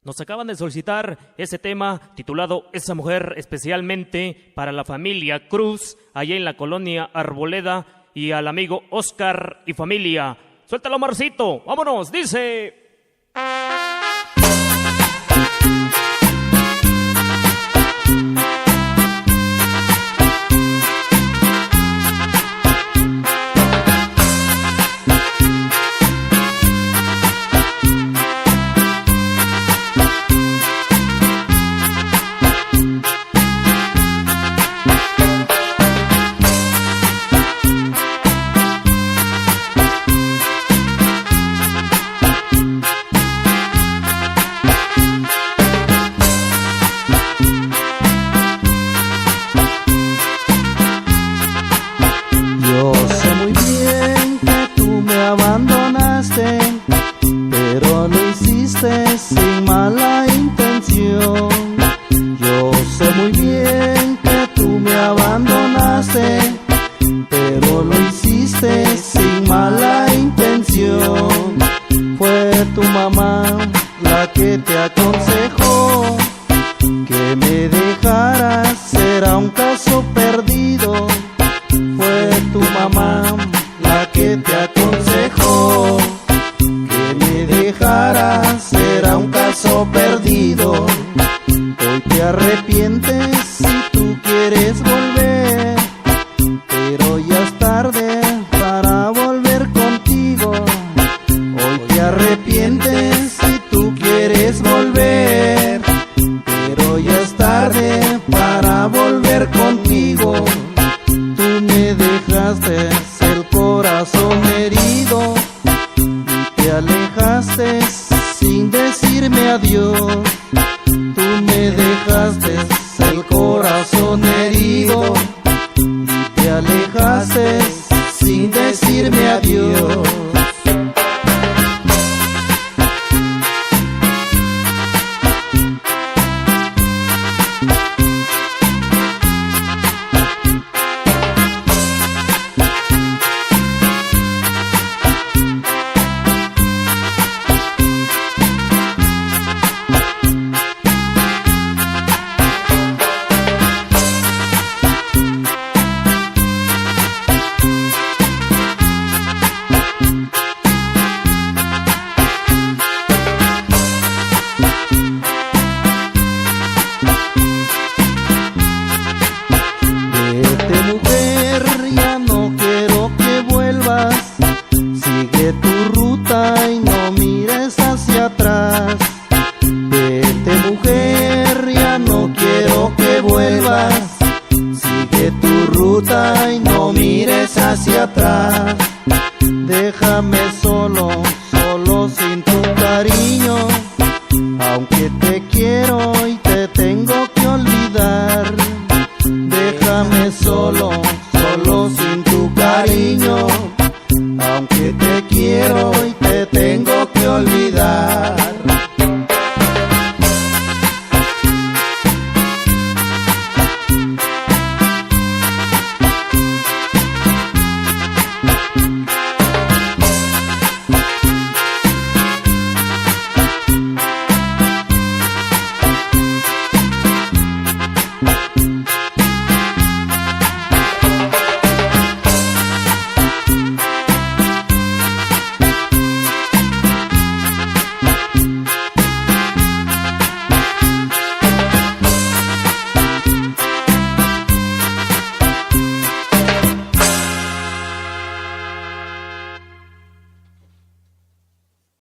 Nos acaban de solicitar ese tema titulado Esa Mujer, especialmente para la familia Cruz, allá en la colonia Arboleda, y al amigo Oscar y familia. Suéltalo, Marcito, vámonos, dice... Yo sé muy bien que tú me abandonaste, pero lo hiciste sin mala intención. Yo sé muy bien que tú me abandonaste, pero lo hiciste sin mala intención. Fue tu mamá la que te aconsejó que me dejaras, era un caso perdido. Fue tu mamá la que te aconsejó que me dejaras, era un caso perdido. Hoy te arrepientes si tú quieres volver, pero ya es tarde para volver contigo. Hoy te arrepientes si tú quieres volver, pero ya es tarde para volver contigo. Tú me dejaste el corazón herido y te alejaste sin decirme adiós. Tú me dejaste